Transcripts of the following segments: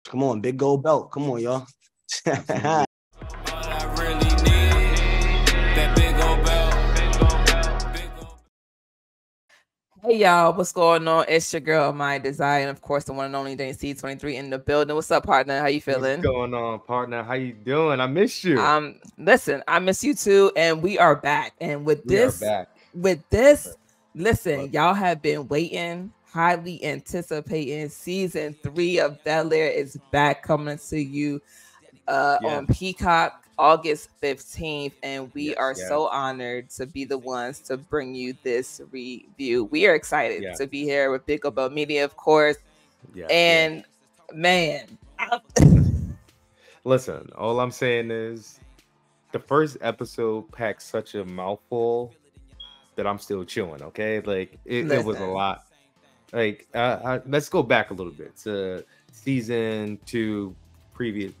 Come on, big gold belt. Come on, y'all. Hey y'all, what's going on? It's your girl, My Desire, and of course the one and only Dane C23 in the building. What's up, partner? How you feeling? What's going on, partner? How you doing? I missed you. Listen, I miss you too, and we are back. And with this, listen, y'all have been waiting, highly anticipating. Season 3 of Bel-Air is back, coming to you on Peacock August 15th, and we are so honored to be the ones to bring you this review. We are excited to be here with Big Old Media, of course. Man, listen, all I'm saying is the first episode packed such a mouthful that I'm still chewing. Okay, like it was a lot. Like let's go back a little bit to season 2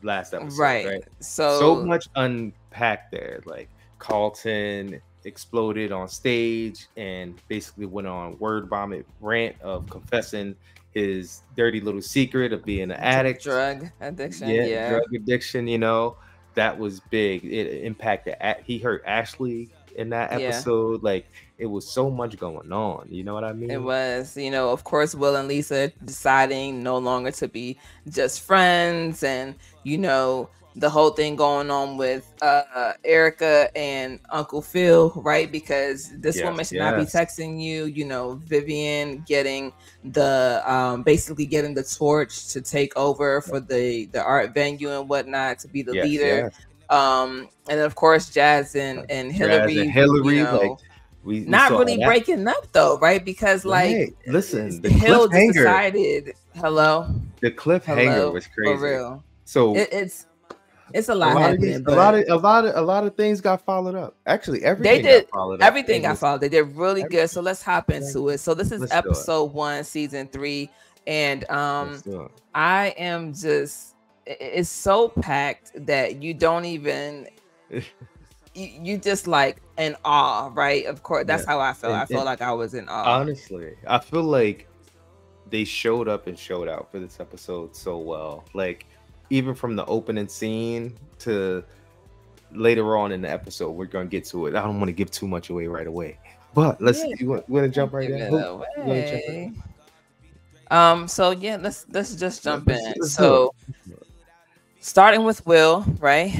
last episode, right? So much unpacked there. Like Carlton exploded on stage and basically went on word vomit rant of confessing his dirty little secret of being an addict, drug addiction. Drug addiction. You know, that was big. It impacted. He hurt Ashley in that episode. Like it was so much going on. You know what I mean? It was, of course, Will and Lisa deciding no longer to be just friends, and the whole thing going on with Erica and Uncle Phil, right? Because this woman should not be texting you. Vivian getting the basically getting the torch to take over for the art venue and whatnot, to be the leader. And of course, Jazz and Hilary, we not really breaking up though, right? Because listen, the Hill cliffhanger decided. The cliffhanger was crazy. For real. So it's a lot happening. A lot of things got followed up. Actually, everything got followed up. Everything got followed. They did really good. So let's hop into it. So this is episode 1, season 3, and I am just. It's so packed that you don't even. You just like in awe, right? Of course, that's how I felt. I felt like I was in awe. Honestly, I feel like they showed up and showed out for this episode so well. Like even from the opening scene to later on in the episode, we're gonna get to it. I don't want to give too much away right away, but let's. You want to jump right in? So let's just jump in. So. Starting with Will, right?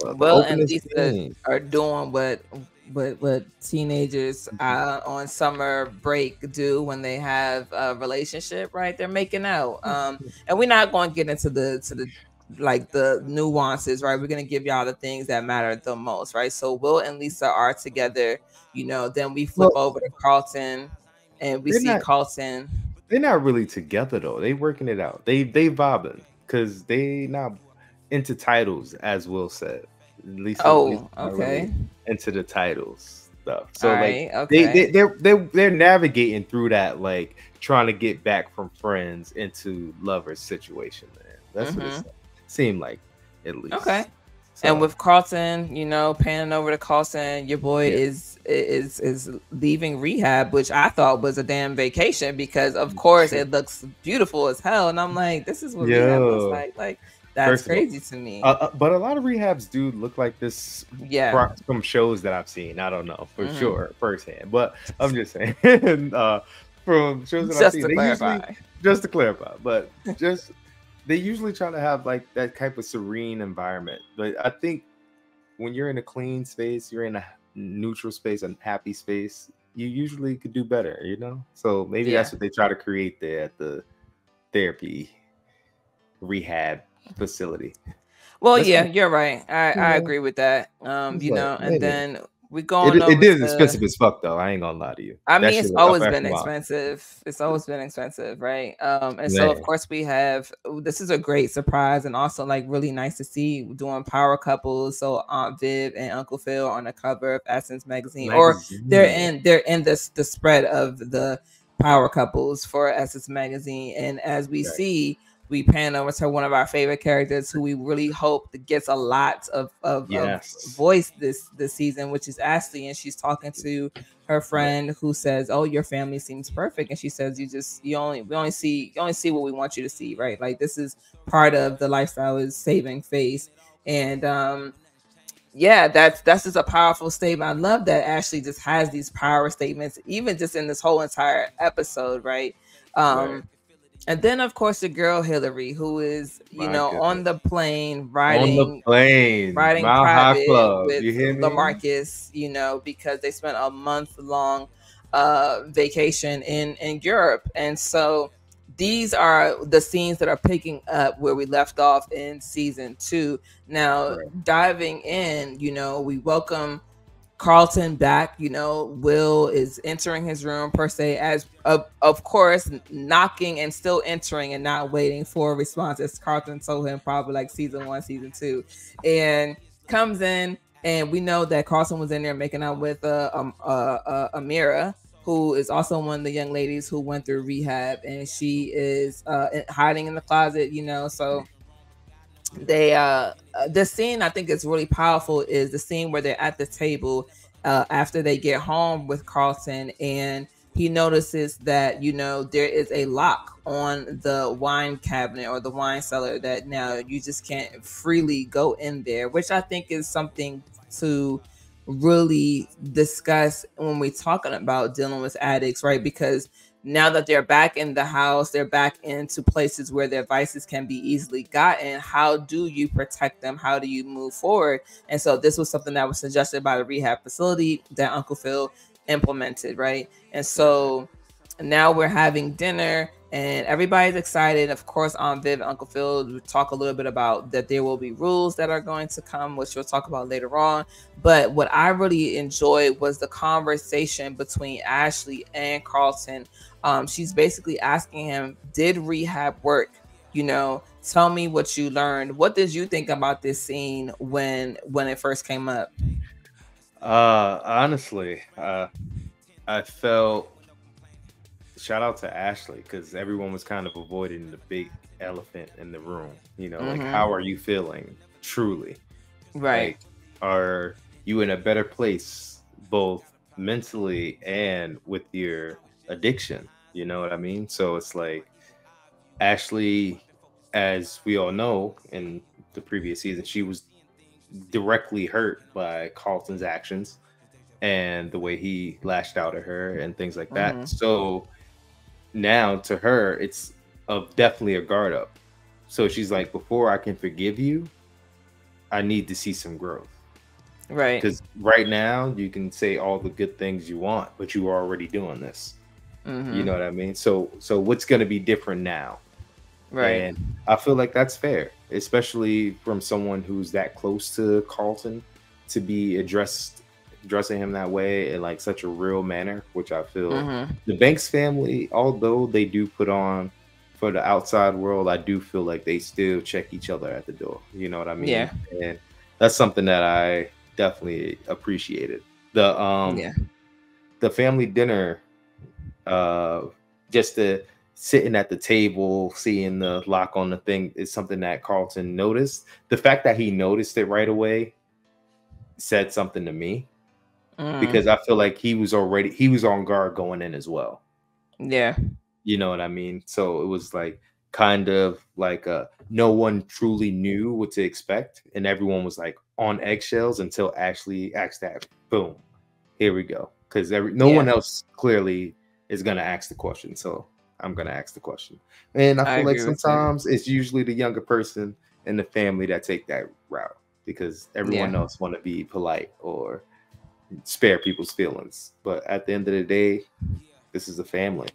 Will and Lisa are doing what teenagers on summer break do when they have a relationship, right? They're making out. And we're not going to get into the nuances, right? We're going to give y'all the things that matter the most, right? So Will and Lisa are together, then we flip over to Carlton and we see Carlton. They're not really together though. They working it out. They vibing. Because they not into titles, as Will said. At least really into the titles stuff. So they're navigating through that, like trying to get back from friends into lovers situation. Man, that's what it seemed like, at least. Okay. So, and with Carlton, panning over to Carlton, your boy is leaving rehab, which I thought was a damn vacation because, of course, it looks beautiful as hell. And I'm like, this is what rehab looks like. Like, that's crazy to me. But a lot of rehabs do look like this from shows that I've seen. I don't know for sure firsthand, but I'm just saying from shows that I've seen. Just to clarify, but they usually try to have like that type of serene environment. But I think when you're in a clean space, you're in a neutral space, a happy space, you usually could do better, So maybe that's what they try to create there at the therapy rehab facility. Well, you're right. I agree with that. And then we going. It is expensive as fuck, though. I ain't gonna lie to you. I mean, it's always been expensive. It's always been expensive, right? And so of course we have. This is a great surprise, and also like really nice to see doing power couples. So Aunt Viv and Uncle Phil on the cover of Essence magazine, or they're in the spread of the power couples for Essence magazine. And as we see, we pan over to one of our favorite characters who we really hope gets a lot of voice this season, which is Ashley, and she's talking to her friend who says, "Oh, your family seems perfect," and she says, we only see what we want you to see, right? Like, this is part of the lifestyle is saving face, and yeah, that's just a powerful statement. I love that Ashley just has these power statements, even just in this whole entire episode, right? And then, of course, the girl Hilary, who is, on the plane riding private with LaMarcus, because they spent a month-long vacation in Europe. And so these are the scenes that are picking up where we left off in season 2. Now, diving in, we welcome Carlton back. Will is entering his room per se, as of course knocking and still entering and not waiting for a response, as Carlton told him probably like season 1, season 2, and comes in, and we know that Carlton was in there making out with Amira, who is also one of the young ladies who went through rehab, and she is hiding in the closet, so they the scene I think is really powerful is the scene where they're at the table after they get home with Carlton, and he notices that there is a lock on the wine cabinet or the wine cellar that now you just can't freely go in there, which I think is something to really discuss when we're talking about dealing with addicts, right? Because now that they're back in the house, they're back into places where their vices can be easily gotten. How do you protect them? How do you move forward? And so this was something that was suggested by the rehab facility that Uncle Phil implemented, right? And so now we're having dinner and everybody's excited. Of course, on Viv and Uncle Phil, we talk a little bit about that there will be rules that are going to come, which we'll talk about later on. But what I really enjoyed was the conversation between Ashley and Carlton. She's basically asking him, did rehab work? Tell me what you learned. What did you think about this scene when it first came up? Honestly, I felt, shout out to Ashley, because everyone was kind of avoiding the big elephant in the room. Like, how are you feeling truly? Right. Like, are you in a better place, both mentally and with your addiction? You know what I mean? So it's like Ashley, as we all know in the previous season, she was directly hurt by Carlton's actions and the way he lashed out at her and things like that. So now to her, it's definitely a guard up. So she's like, before I can forgive you, I need to see some growth. Right. Because right now you can say all the good things you want, but you are already doing this. You know what I mean? So what's going to be different now? Right. And I feel like that's fair, especially from someone who's that close to Carlton, to be addressing him that way in like such a real manner, which I feel the Banks family, although they do put on for the outside world, I do feel like they still check each other at the door. You know what I mean? Yeah. And that's something that I definitely appreciated. The family dinner, just the sitting at the table, seeing the lock on the thing is something that Carlton noticed. The fact that he noticed it right away said something to me, because I feel like he was on guard going in as well. Yeah. You know what I mean? So it was like kind of like no one truly knew what to expect, and everyone was like on eggshells until Ashley asked that. Boom, here we go. Because no one else clearly is gonna ask the question, so I'm gonna ask the question. And I feel like sometimes it's usually the younger person in the family that take that route, because everyone else want to be polite or spare people's feelings. But at the end of the day, this is a family.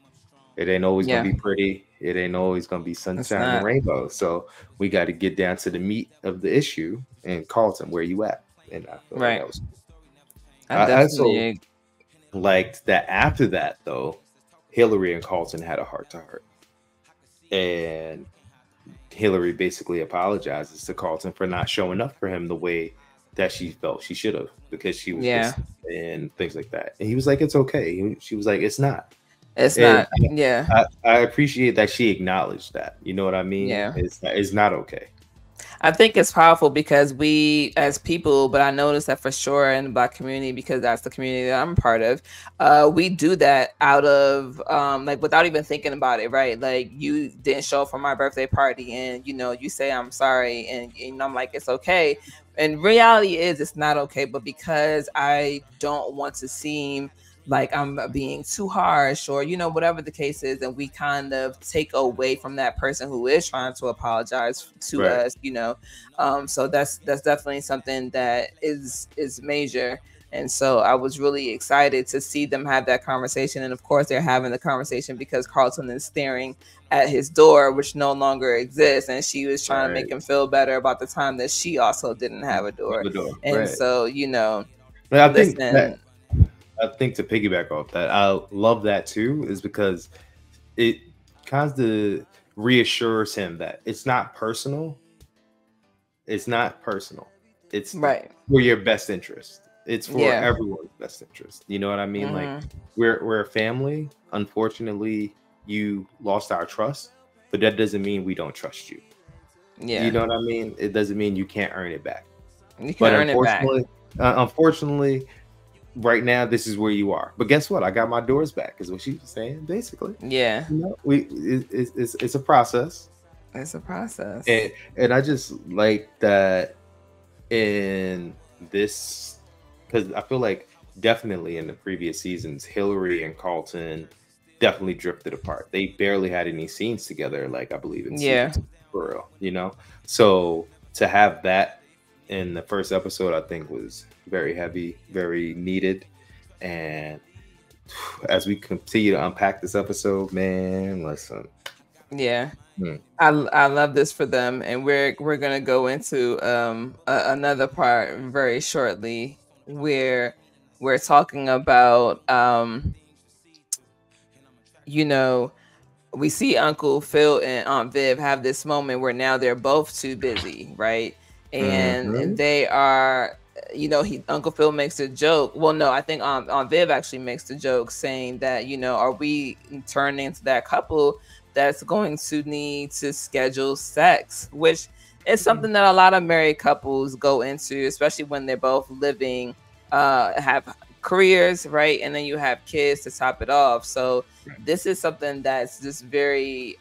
It ain't always gonna be pretty. It ain't always gonna be sunshine and rainbows. So we got to get down to the meat of the issue. And Carlton, where you at? And I feel like that was. I also liked that after that, though, Hilary and Carlton had a heart-to-heart, and Hilary basically apologizes to Carlton for not showing up for him the way that she felt she should have, because she was and things like that. And he was like, "It's okay." She was like, "It's not." It's and not. Yeah. I appreciate that she acknowledged that. You know what I mean? Yeah. It's not okay. I think it's powerful because we as people, but I noticed that for sure in the Black community, because that's the community that I'm a part of, we do that out of like without even thinking about it, right? Like you didn't show up for my birthday party and you say I'm sorry and I'm like, it's okay. And reality is it's not okay, but because I don't want to seem like I'm being too harsh or whatever the case is, and we kind of take away from that person who is trying to apologize to us, so that's definitely something that is major. And so I was really excited to see them have that conversation. And of course they're having the conversation because Carlton is staring at his door, which no longer exists, and she was trying to make him feel better about the time that she also didn't have a door. And so I think to piggyback off that, I love that too, is because it kind of reassures him that it's not personal. It's not personal. It's for your best interest. It's for everyone's best interest. You know what I mean? Like we're a family. Unfortunately, you lost our trust, but that doesn't mean we don't trust you. Yeah. You know what I mean? It doesn't mean you can't earn it back. You can earn it back. Unfortunately, right now this is where you are, but guess what? I got my doors back, is what she was saying, basically. Yeah, it's a process. It's a process, and I just like that in this, because I feel like definitely in the previous seasons, Hilary and Carlton definitely drifted apart. They barely had any scenes together, like I believe in season 2, for real, So to have that in the first episode, I think was very heavy, very needed. And as we continue to unpack this episode, man, listen. Yeah. I love this for them, and we're gonna go into another part very shortly where we're talking about we see Uncle Phil and Aunt Viv have this moment where now they're both too busy, right? And they are, Uncle Phil makes a joke. Well, no, I think Aunt Viv actually makes the joke saying that, are we turning into that couple that's going to need to schedule sex, which is something that a lot of married couples go into, especially when they're both living, have careers, right? And then you have kids to top it off. So this is something that's just very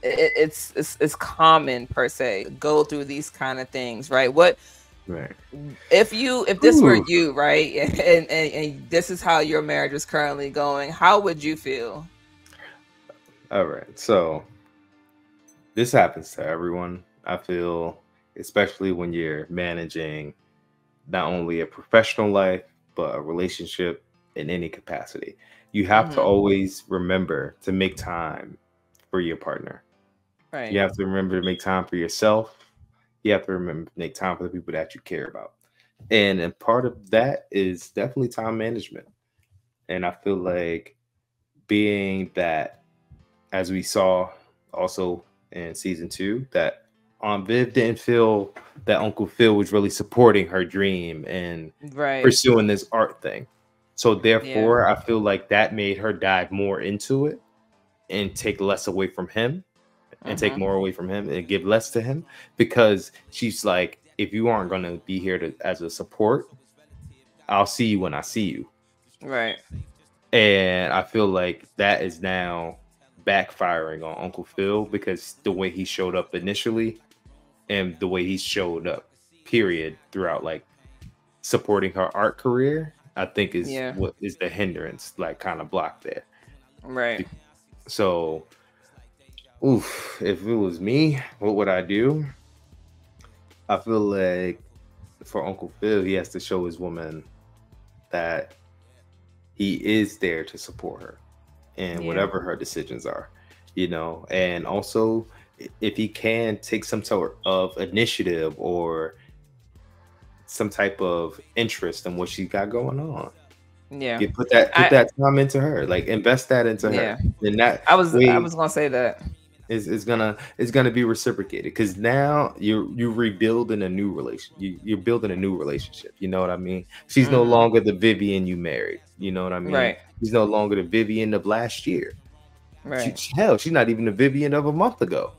it's common per se, go through these kind of things, right? If this were you, right, and this is how your marriage is currently going, how would you feel? All right, so this happens to everyone, I feel, especially when you're managing not only a professional life, but a relationship in any capacity. You have to always remember to make time for your partner. Right. You have to remember to make time for yourself. You have to remember to make time for the people that you care about. And part of that is definitely time management. And I feel like being that, as we saw also in season 2, that Viv didn't feel that Uncle Phil was really supporting her dream and pursuing this art thing. So therefore, I feel like that made her dive more into it and take less away from him and take more away from him and give less to him, because she's like, if you aren't going to be here as a support, I'll see you when I see you. Right. And I feel like that is now backfiring on Uncle Phil, because the way he showed up initially and the way he showed up period throughout, like, supporting her art career, I think is what is the hindrance, like, kind of blocked there. Right. So if it was me, what would I do? I feel like for Uncle Phil, he has to show his woman that he is there to support her and whatever her decisions are, and also if he can take some sort of initiative or some type of interest in what she got going on. Yeah. Put that time into her, like invest that into her. And that I was gonna say that is gonna be reciprocated, because now you're rebuilding a new you're building a new relationship. You know what I mean? She's no longer the Vivian you married. You know what I mean? Right. She's no longer the Vivian of last year. Right. She's not even the Vivian of a month ago.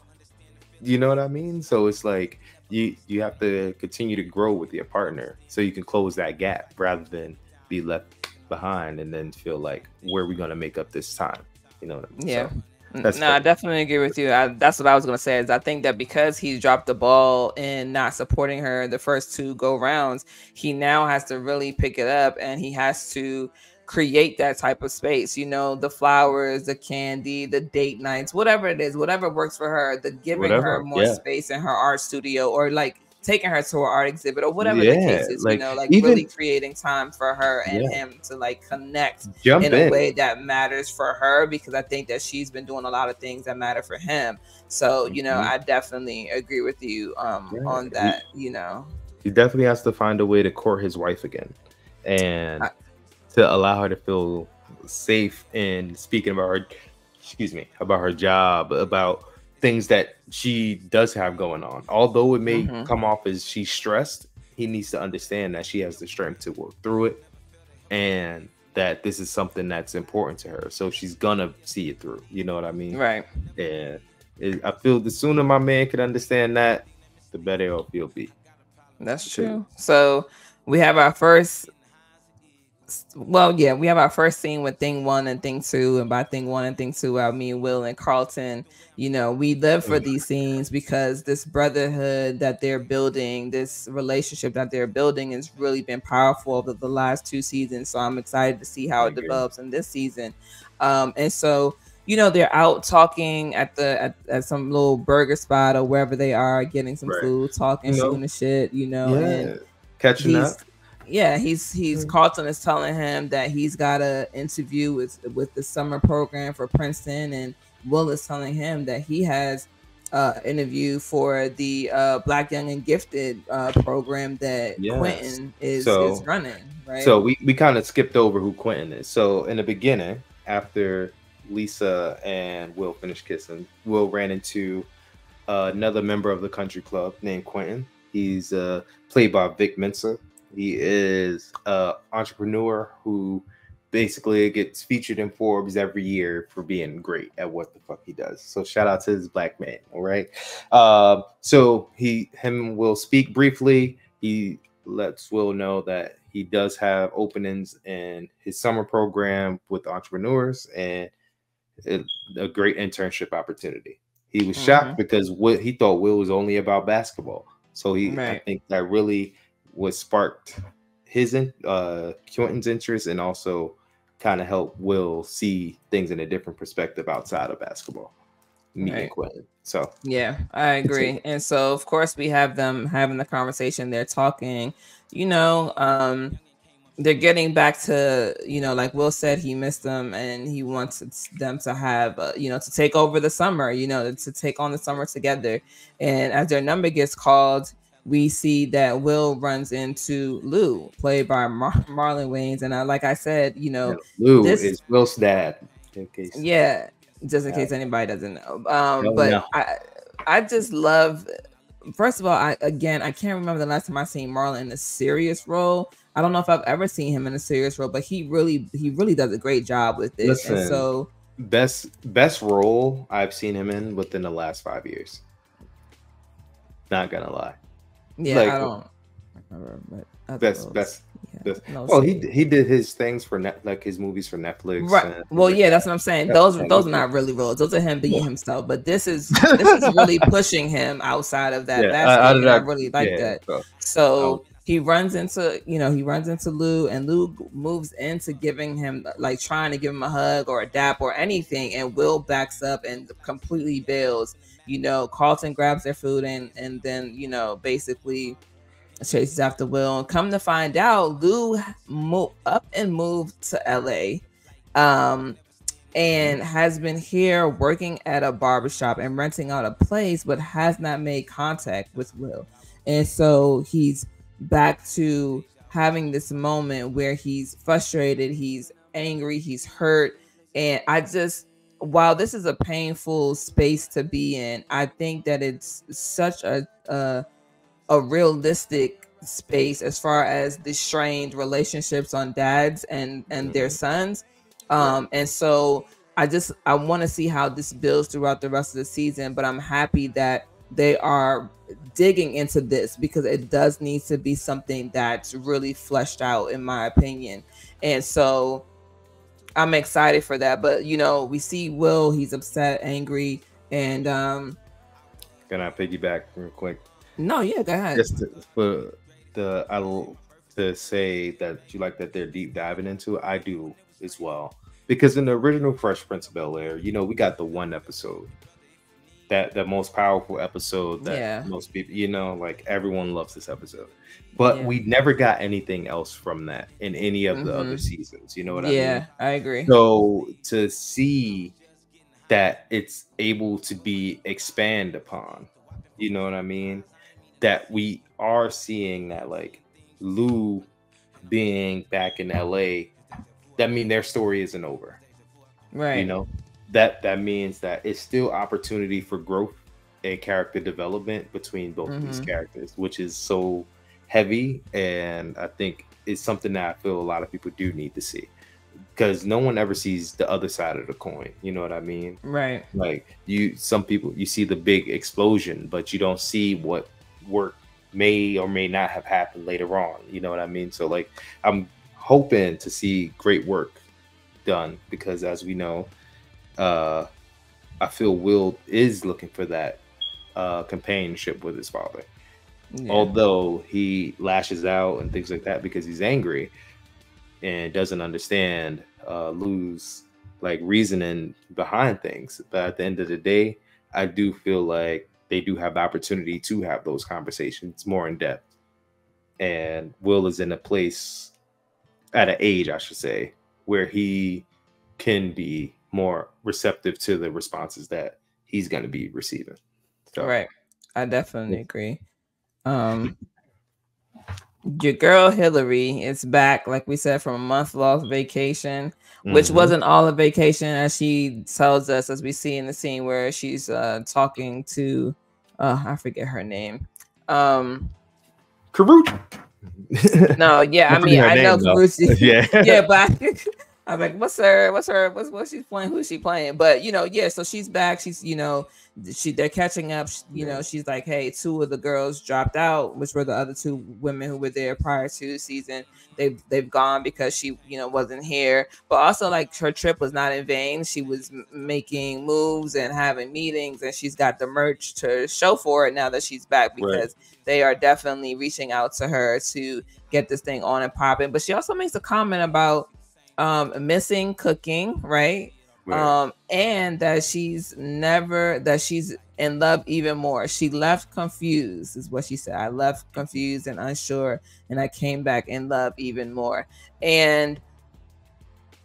You know what I mean? So it's like you have to continue to grow with your partner so you can close that gap rather than be left behind and then feel like, where are we going to make up this time? You know what I mean? Yeah. So, I definitely agree with you. That's what I was going to say, is I think that because he dropped the ball in not supporting her the first 2 go rounds, he now has to really pick it up, and he has to create that type of space, you know, the flowers, the candy, the date nights, whatever it is, whatever works for her, the giving her more space in her art studio, or like taking her to her art exhibit, or whatever the case is, like, you know, like even, really creating time for her and him to like connect in a way that matters for her, because I think that she's been doing a lot of things that matter for him. So, you know, I definitely agree with you on that. You know, he definitely has to find a way to court his wife again, and to allow her to feel safe in speaking about her, about her job, about things that she does have going on. Although it may come off as she's stressed, he needs to understand that she has the strength to work through it, and that this is something that's important to her. So she's gonna see it through. You know what I mean? Right. And I feel the sooner my man can understand that, the better off he'll be. That's true. So we have our first. Well, yeah, we have our first scene with thing 1 and thing 2, and by thing 1 and thing 2, I mean Will and Carlton. You know, we live for these scenes because this brotherhood that they're building, this relationship that they're building, has really been powerful over the last 2 seasons. So I'm excited to see how it develops in this season. And so, you know, they're out talking at some little burger spot or wherever they are, getting some food, talking, shooting the shit, you know, and catching up. Yeah, he's Carlton is telling him that he's got an interview with the summer program for Princeton, and Will is telling him that he has interview for the Black Young and Gifted program that Quentin is running. Right. So we kind of skipped over who Quentin is. So in the beginning, after Lisa and Will finished kissing, Will ran into another member of the country club named Quentin. He's played by Vic Mensa. He is an entrepreneur who basically gets featured in Forbes every year for being great at what the fuck he does. So shout out to this black man. All right. So him will speak briefly. He lets Will know that he does have openings in his summer program with entrepreneurs and a great internship opportunity. He was shocked because he thought Will was only about basketball. So I think that really was sparked his Quentin's interest, and also kind of helped Will see things in a different perspective outside of basketball. Meeting Quentin. So yeah, I agree. And so of course we have them having the conversation. They're talking, you know, they're getting back to, you know, like Will said, he missed them and he wants them to have, you know, to take over the summer, you know, to take on the summer together. And as their number gets called, we see that Will runs into Lou, played by Marlon Wayans. And like I said, you know, Lou is Will's dad. Just in case anybody doesn't know. I just love. First of all, I can't remember the last time I seen Marlon in a serious role. I don't know if I've ever seen him in a serious role, but he really does a great job with it. Listen, and so best role I've seen him in within the last 5 years. Not gonna lie. Yeah, like, I don't remember. Best. Well, he did his things for like his movies for Netflix. Right. Well, yeah, that's what I'm saying. Those are not really roles. Those are him being himself. But this is really pushing him outside of that. I really like that. So he runs into Lou, and Lou moves into giving him, like, trying to give him a hug or a dap or anything, and Will backs up and completely bails. You know, Carlton grabs their food and then, you know, basically chases after Will. And come to find out, Lou moved to LA and has been here working at a barbershop and renting out a place, but has not made contact with Will. And so he's back to having this moment where he's frustrated, he's angry, he's hurt. And while this is a painful space to be in, I think that it's such a realistic space as far as the strained relationships on dads and their sons. And so I want to see how this builds throughout the rest of the season, but I'm happy that they are digging into this because it does need to be something that's really fleshed out, in my opinion. And so I'm excited for that. But we see Will, he's upset, angry, and can I piggyback real quick? No, yeah, go ahead. Just to say that you like that they're deep diving into it, I do as well. Because in the original Fresh Prince of Bel-Air, we got the one episode, that the most powerful episode that most people, like everyone loves this episode. But we never got anything else from that in any of the other seasons. You know what I mean? Yeah, I agree. So to see that it's able to be expanded upon, you know what I mean? That we are seeing that, like Lou being back in LA, that means their story isn't over, right? That means that it's still opportunity for growth and character development between both of these characters, which is so heavy, and I think it's something that I feel a lot of people do need to see, because no one ever sees the other side of the coin. You know what I mean? Right. Like some people, you see the big explosion, but you don't see what work may or may not have happened later on. You know what I mean? So like, I'm hoping to see great work done, because as we know, I feel Will is looking for that companionship with his father. Although he lashes out and things like that because he's angry and doesn't understand Lou's like reasoning behind things. But at the end of the day, I do feel like they do have the opportunity to have those conversations more in depth. And Will is in a place, at an age, I should say, where he can be more receptive to the responses that he's going to be receiving. So, right. I definitely agree. Your girl Hilary is back, like we said, from a month-long vacation, which wasn't all a vacation, as she tells us, as we see in the scene where she's talking to I forget her name. Karrueche. No, yeah, I mean, I know Karrueche. Yeah, but I'm like, what's she's playing? Who's she playing? But so she's back. She's they're catching up. She's like, hey, 2 of the girls dropped out, which were the other 2 women who were there prior to the season. They've gone because she wasn't here. But also, like, her trip was not in vain. She was making moves and having meetings, and she's got the merch to show for it now that she's back, because they are definitely reaching out to her to get this thing on and popping. But she also makes a comment about missing cooking, right? And that she's in love even more. She left confused, is what she said. I left confused and unsure, and I came back in love even more. And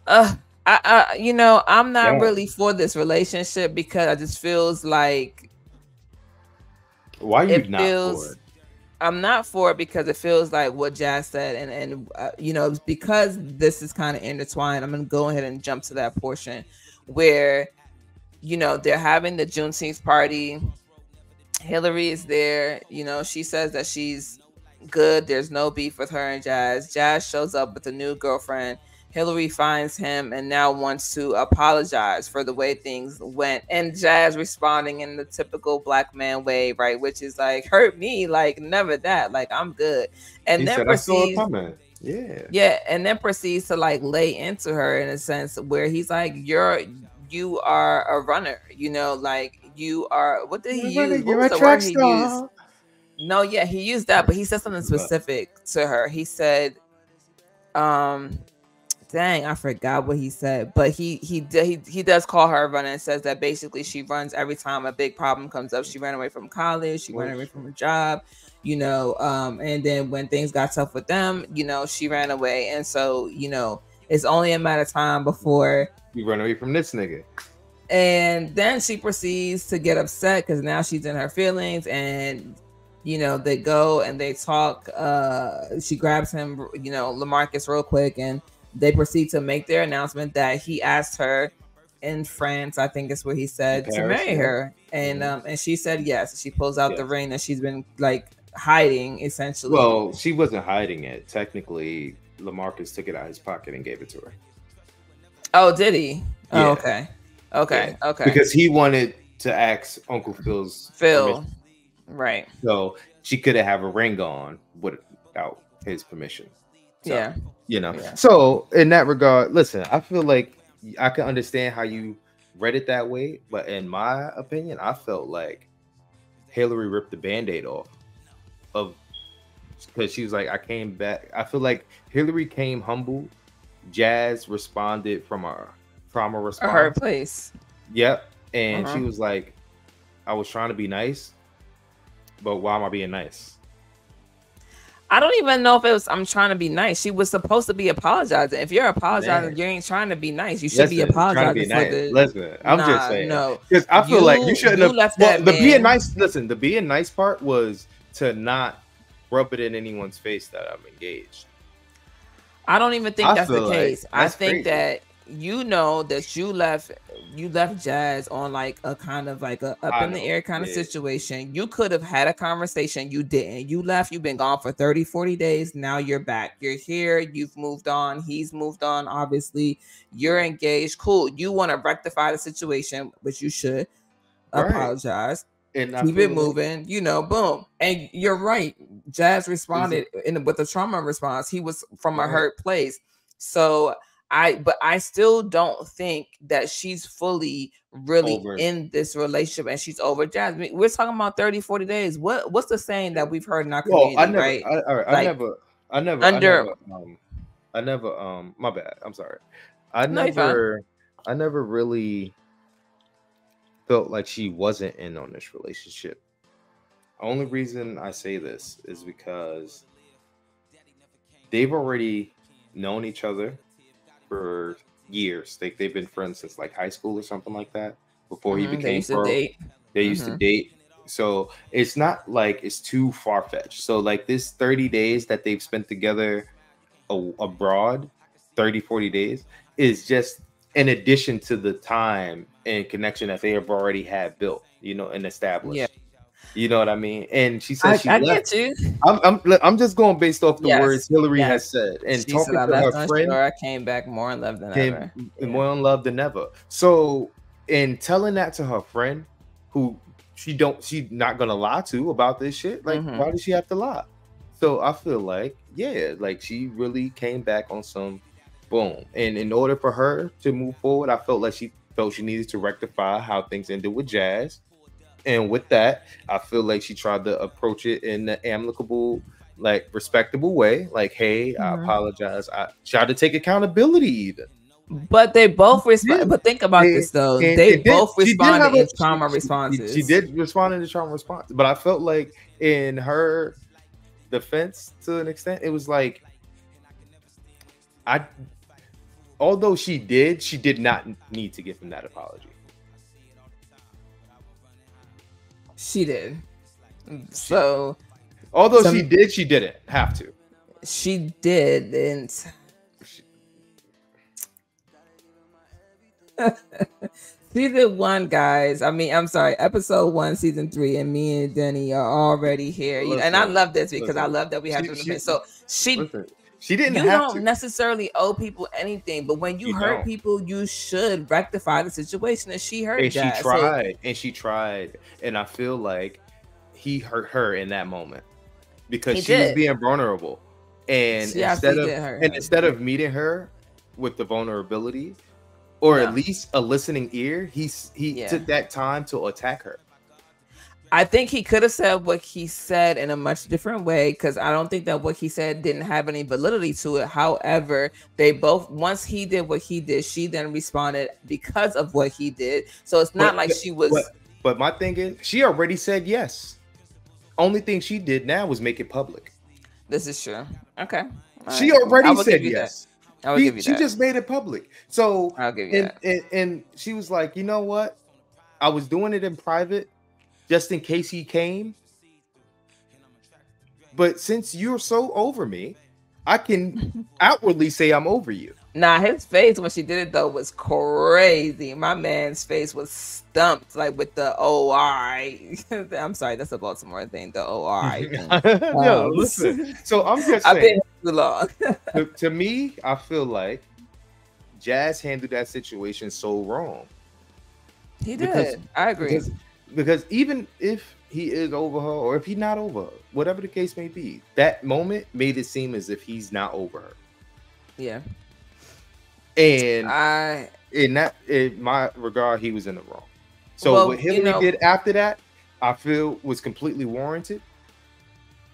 I'm not really for this relationship, because it just feels like, why are you not for it? I'm not for it because it feels like what Jazz said, and because this is kind of intertwined. I'm gonna go ahead and jump to that portion where they're having the Juneteenth party. Hilary is there. She says that she's good. There's no beef with her and Jazz. Jazz shows up with a new girlfriend. Hilary finds him and now wants to apologize for the way things went. And Jazz responding in the typical black man way, right? Which is like, hurt me, like never that, like I'm good. And he then said, proceeds, yeah, and then proceeds to like lay into her in a sense where he's like, you are a runner, like you are. What did he use? What was the word he used? No, yeah, he used that, but he said something specific to her. He said, dang, I forgot what he said, but he does call her a runner and says that basically she runs every time a big problem comes up. She ran away from college, she ran away from her job, and then when things got tough with them, she ran away. And so, it's only a matter of time before you run away from this nigga. And then she proceeds to get upset because now she's in her feelings, and they go and they talk. She grabs him, LaMarcus, real quick, and they proceed to make their announcement that he asked her in France, I think is what he said, Paris, to marry her. And she said yes. She pulls out the ring that she's been like hiding, essentially. Well, she wasn't hiding it. Technically, LaMarcus took it out of his pocket and gave it to her. Oh, did he? Yeah. Oh, okay. Okay. Yeah. Okay. Because he wanted to ask Uncle Phil's Phil. permission. Right. So she couldn't have a ring on without his permission. So, yeah. Yeah. So in that regard, listen, I feel like I can understand how you read it that way, but in my opinion, I felt like Hilary ripped the Band-Aid off of because she was like, I came back. I feel like Hilary came humble. Jazz responded from a trauma response. Her place. Yep. And she was like, I was trying to be nice, but why am I being nice? I don't even know if it was I'm trying to be nice. She was supposed to be apologizing. If you're apologizing, you ain't trying to be nice. You should be apologizing for the. Listen, I'm just saying. No, because I feel like you shouldn't have left that the man. being nice. Listen, the being nice part was to not rub it in anyone's face that I'm engaged. I don't even think that's the case. I crazy. think that that you left Jazz on like a kind of like a up in the air kind of situation. You could have had a conversation. You didn't. You left. You've been gone for 30, 40 days. Now you're back. You're here. You've moved on. He's moved on. Obviously, you're engaged. Cool. You want to rectify the situation, which you should apologize. And keep it moving, boom. And you're right. Jazz responded with a trauma response. He was from a hurt place. So I still don't think that she's fully really in this relationship and she's over Jazz. I mean, we're talking about 30, 40 days. What's the saying that we've heard in our community? I never, my bad. I'm sorry. I never really felt like she wasn't in on this relationship. Only reason I say this is because they've already known each other for years. They've been friends since like high school or something like that. Before he became pro. They used to date. So it's not like it's too far-fetched. So like this 30 days that they've spent together abroad, 30, 40 days, is just in addition to the time and connection that they have already had built, and established. Yeah. You know what I mean? And she said she left. Get you. I'm just going based off the words Hilary has said. And she talking said, to her friend, I came back more in love than ever. More in love than ever. So in telling that to her friend, who she's not gonna lie to about this shit, like why does she have to lie? So I feel like, like she really came back on some boom. And in order for her to move forward, I felt like she needed to rectify how things ended with Jazz. And with that, I feel like she tried to approach it in an amicable, like respectable way. Like, hey, I apologize. I tried to take accountability even. But they both respond. But think about this though. They both responded in trauma responses. She did respond in the trauma response. But I felt like in her defense, to an extent, it was like although she did not need to give him that apology. She did. So although she didn't have to. She did, and season 1, guys. I mean, I'm sorry, episode 1, season 3, and me and Denny are already here. And I love this because I love that we have to. So she didn't. You don't necessarily owe people anything, but when you hurt people, you should rectify the situation. And she hurt. And she tried, and I feel like he hurt her in that moment because she was being vulnerable. And instead of meeting her with the vulnerability, or at least a listening ear, he took that time to attack her. I think he could have said what he said in a much different way, because I don't think that what he said didn't have any validity to it. However, once he did what he did, she then responded because of what he did. So it's not like she was. But my thing is, she already said yes. Only thing she did now was make it public. This is true. Okay. She already said yes. I will give you that. She just made it public. So I'll give you that. And she was like, you know what? I was doing it in private, just in case he came. But since you're so over me, I can outwardly say I'm over you. Nah, his face when she did it though was crazy. My man's face was stumped, like with the O-I. I'm sorry, that's a Baltimore thing, the O-I. Yo, listen. So I'm just saying. I've been too long. to me, I feel like Jazz handled that situation so wrong. He did. I agree. Because even if he is over her, or if he's not over her, whatever the case may be, that moment made it seem as if he's not over her. Yeah. And in my regard, he was in the wrong. So what Hilary did after that, I feel was completely warranted,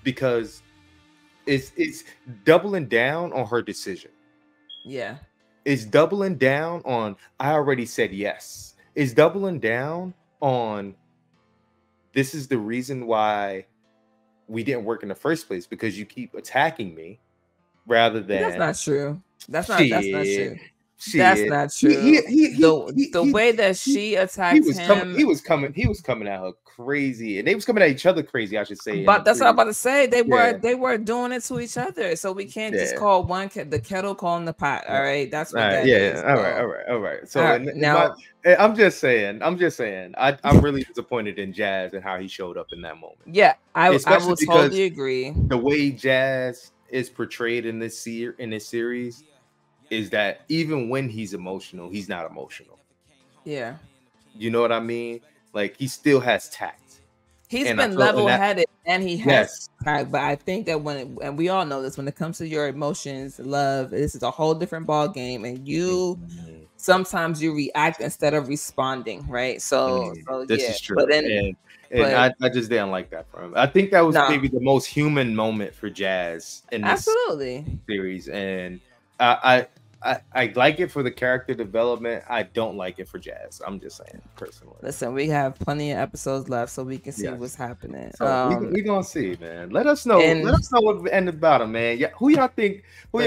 because it's doubling down on her decision. Yeah. It's doubling down on, I already said yes. It's doubling down on, this is the reason why we didn't work in the first place, because you keep attacking me rather than. That's not true. That's not true. That's not true. The way that she attacked him, he was coming at her crazy, and they was coming at each other crazy, I should say. But that's what I'm about to say. They were doing it to each other, so we can't just call the kettle calling the pot. All right, that's what that is. All right. So now, I'm just saying. I'm really disappointed in Jazz and how he showed up in that moment. Yeah, I will totally agree. The way Jazz is portrayed in this series is that even when he's emotional, he's not emotional. Yeah. You know what I mean? Like, he still has tact. He's been level-headed and he has tact, but I think that and we all know this, when it comes to your emotions, love, this is a whole different ball game, and sometimes you react instead of responding, right? So this is true. But I just didn't like that for him. I think that was maybe the most human moment for Jazz in this series, and I like it for the character development. I don't like it for Jazz. I'm just saying, personally. Listen, we have plenty of episodes left, so we can see what's happening. So we gonna see, man. Let us know. Let us know what ended about him, man. Yeah, who y'all think was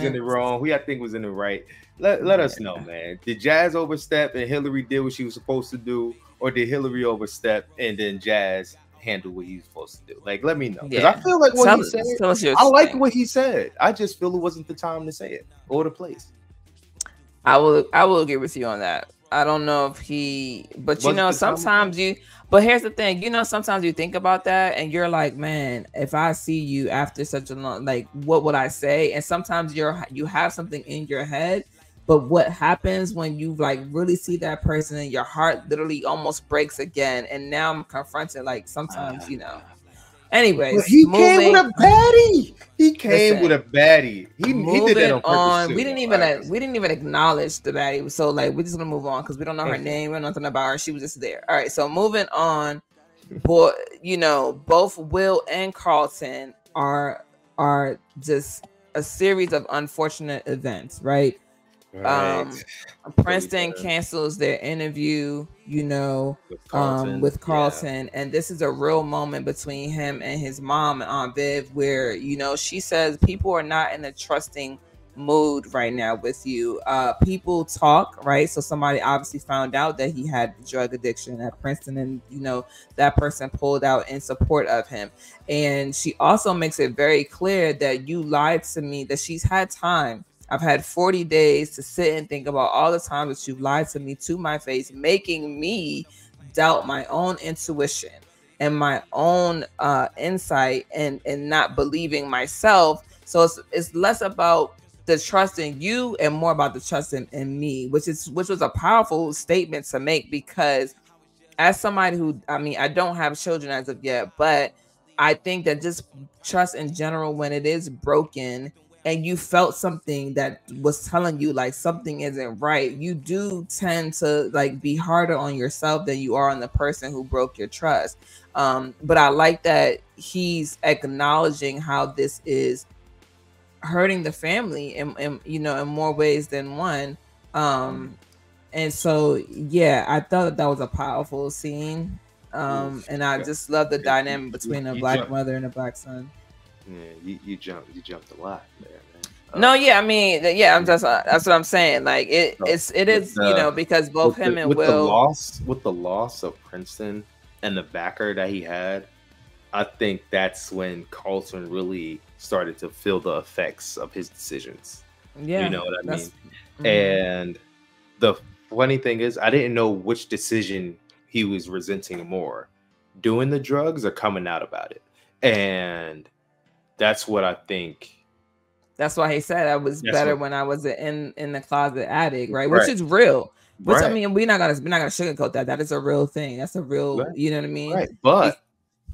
in the wrong? Who y'all think was in the right? Let us know, man. Did Jazz overstep and Hilary did what she was supposed to do, or did Hilary overstep and then Jazz handle what he was supposed to do? Like, let me know, because I feel like what he said. I like what he said. I just feel it wasn't the time to say it or the place. I will agree with you on that. I don't know if but sometimes but here's the thing, sometimes you think about that and you're like, man, if I see you after such a long, like, what would I say? And sometimes you have something in your head, but what happens when you like really see that person and your heart literally almost breaks again? And now I'm confronted, like, sometimes, Anyways, but he came with a baddie. He came with a baddie. He did that on purpose too. We didn't even acknowledge the baddie. So like, we're just gonna move on because we don't know her name. We don't know nothing about her. She was just there. All right. So moving on. Boy, both Will and Carlton are just a series of unfortunate events, right? Princeton cancels their interview, with Carlton, and this is a real moment between him and his mom and Aunt Viv, where she says people are not in a trusting mood right now with you. People talk, right? So somebody obviously found out that he had drug addiction at Princeton, and that person pulled out in support of him. And she also makes it very clear that you lied to me, that she's had time. I've had 40 days to sit and think about all the times that you've lied to me to my face, making me doubt my own intuition and my own insight and not believing myself. So it's less about the trust in you and more about the trust in me, which was a powerful statement to make, because as somebody who, I don't have children as of yet, but I think that just trust in general, when it is broken, and you felt something that was telling you like something isn't right, you do tend to like be harder on yourself than you are on the person who broke your trust. But I like that he's acknowledging how this is hurting the family in more ways than one. And so, yeah, I thought that was a powerful scene. And I just love the dynamic between a black mother and a black son. Yeah, you jumped a lot there, man. No, yeah, I'm just that's what I'm saying. Like it is, because both him and Will, with the loss of Princeton and the backer that he had, I think that's when Carlton really started to feel the effects of his decisions. Yeah, you know what I mean? And the funny thing is, I didn't know which decision he was resenting more, doing the drugs or coming out about it. And that's what I think That's why he said I was better when I was in the closet addict, right? Which is real. Which I mean, we're not gonna sugarcoat that. That is a real thing. That's a real, you know what I mean? Right. But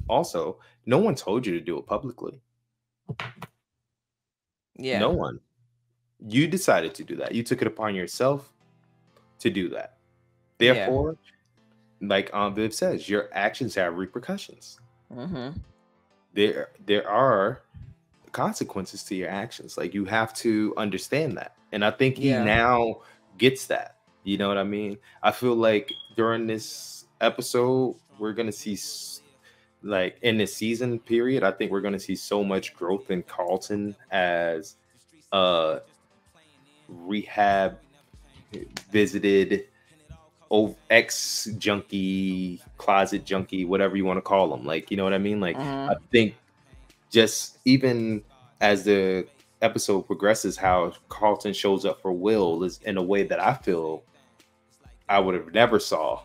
also, no one told you to do it publicly. Yeah. No one. You decided to do that. You took it upon yourself to do that. Therefore, like Viv says, your actions have repercussions. There are consequences to your actions. Like, you have to understand that. And I think he now gets that. You know what I mean? I feel like during this episode, we're going to see, like, in this season period, I think we're going to see so much growth in Carlton as rehab visited ex junkie, closet junkie, whatever you want to call them. Like, you know what I mean? Like, I think just even as the episode progresses, how Carlton shows up for Will is in a way that I feel I would have never saw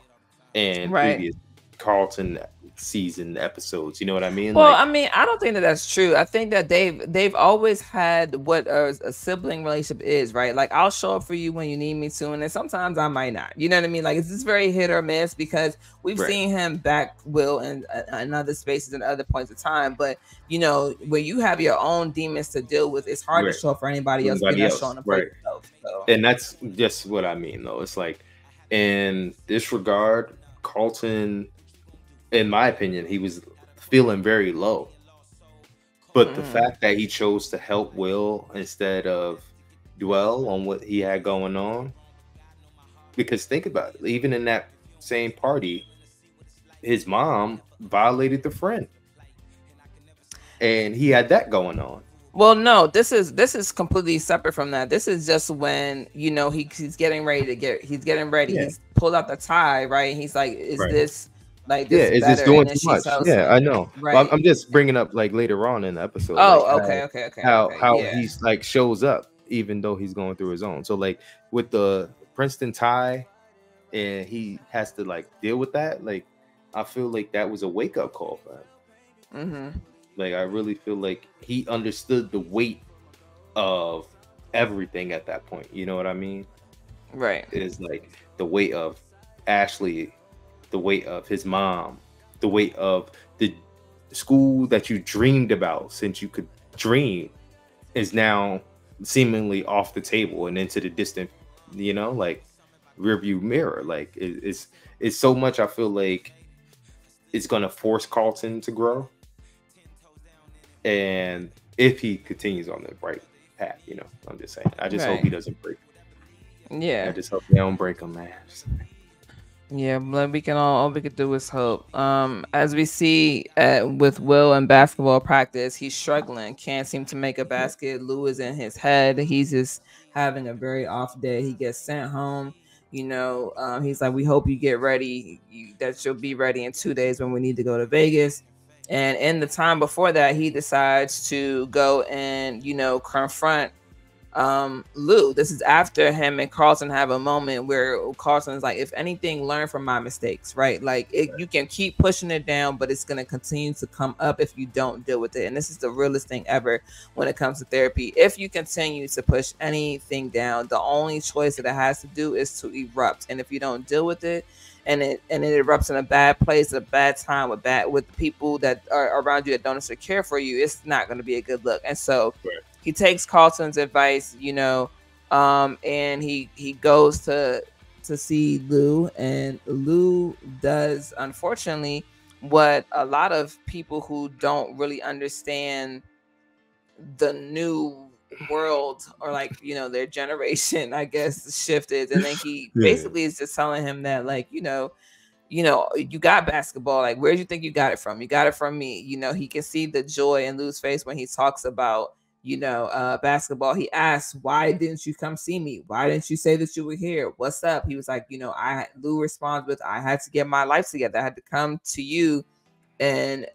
in previous Carlton season episodes. You know what I mean? Well, I mean, I don't think that that's true. I think that they've always had what a sibling relationship is, right? Like, I'll show up for you when you need me to, and then sometimes I might not. You know what I mean? Like, it's just very hit or miss, because we've seen him back Will in other spaces and other points of time. But you know, when you have your own demons to deal with, it's hard to show up for anybody else. Showing up for yourself, so. And that's just what I mean, though. It's like, in this regard, Carlton, in my opinion, he was feeling very low. But the fact that he chose to help Will instead of dwell on what he had going on, because think about it, even in that same party, his mom violated the friend, and he had that going on. Well, no, this is completely separate from that. This is just when, you know, he's getting ready. He's pulled out the tie, right? He's like, is this like this? Is this doing too much? I know. Right. Well, I'm just bringing up like later on in the episode. Oh, like, okay. How he's like shows up even though he's going through his own. So like with the Princeton tie, and he has to like deal with that. Like, I feel like that was a wake up call for him. Like, I really feel like he understood the weight of everything at that point. You know what I mean? Right. It is like the weight of Ashley, the weight of his mom, the weight of the school that you dreamed about since you could dream is now seemingly off the table and into the distant, you know, like rearview mirror. Like, it's so much. I feel like it's going to force Carlton to grow. And if he continues on the right path, you know, I'm just saying. I just hope he doesn't break. Yeah. I just hope they don't break him, man. Yeah, but we can all we could do is hope. As we see with Will in basketball practice, he's struggling, can't seem to make a basket. Lou is in his head. He's just having a very off day. He gets sent home. You know, he's like, we hope you get ready, that you'll be ready in 2 days when we need to go to Vegas. And in the time before that, he decides to go and, you know, confront Lou. This is after him and Carlton have a moment where Carlton's like, if anything, learn from my mistakes, right? Like, you can keep pushing it down, but it's going to continue to come up if you don't deal with it. And this is the realest thing ever when it comes to therapy. If you continue to push anything down, the only choice that it has to do is to erupt. And if you don't deal with it, and it erupts in a bad place, a bad time, with people that are around you that don't necessarily care for you, it's not going to be a good look. And so he takes Carlton's advice, you know, and he goes to see Lou, and Lou does, unfortunately, what a lot of people who don't really understand the new world, or like, you know, their generation, I guess, shifted. And then he basically is just telling him that, like, you know, you got basketball. Like, where do you think you got it from? You got it from me. You know, he can see the joy in Lou's face when he talks about, you know, basketball. He asks, why didn't you come see me? Why didn't you say that you were here? What's up? He was like, you know, Lou responds with, I had to get my life together. I had to come to you and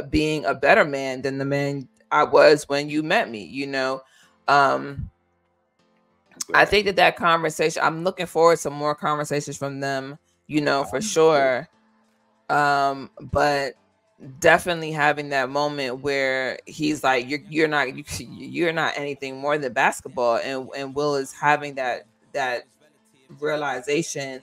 being a better man than the man I was when you met me, you know. I think that conversation, I'm looking forward to more conversations from them, you know, for sure. But definitely having that moment where he's like, you're not anything more than basketball, and Will is having that realization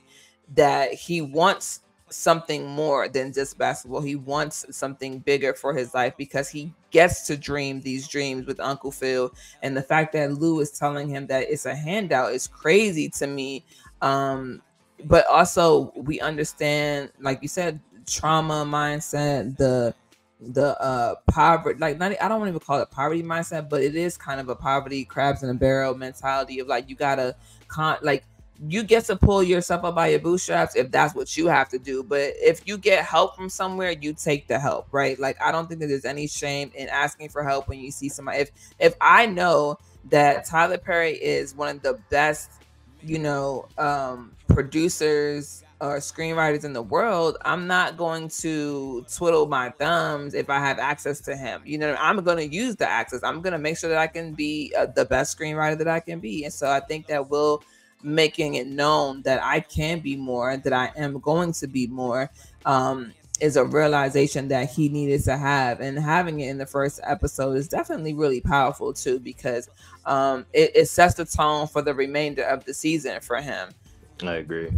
that he wants something more than just basketball. He wants something bigger for his life because he gets to dream these dreams with Uncle Phil. And the fact that Lou is telling him that it's a handout is crazy to me. But also we understand, like you said, trauma mindset, the poverty, like not, I don't want to even call it poverty mindset, but it is kind of a poverty crabs in a barrel mentality of like, you gotta you get to pull yourself up by your bootstraps if that's what you have to do. But if you get help from somewhere, you take the help, right? Like, I don't think that there's any shame in asking for help when you see somebody. If I know that Tyler Perry is one of the best, producers or screenwriters in the world, I'm not going to twiddle my thumbs if I have access to him. I'm going to use the access. I'm going to make sure that I can be the best screenwriter that I can be. And so I think that Will making it known that I can be more, that I am going to be more, is a realization that he needed to have. And having it in the first episode is definitely really powerful too, because it sets the tone for the remainder of the season for him. I agree.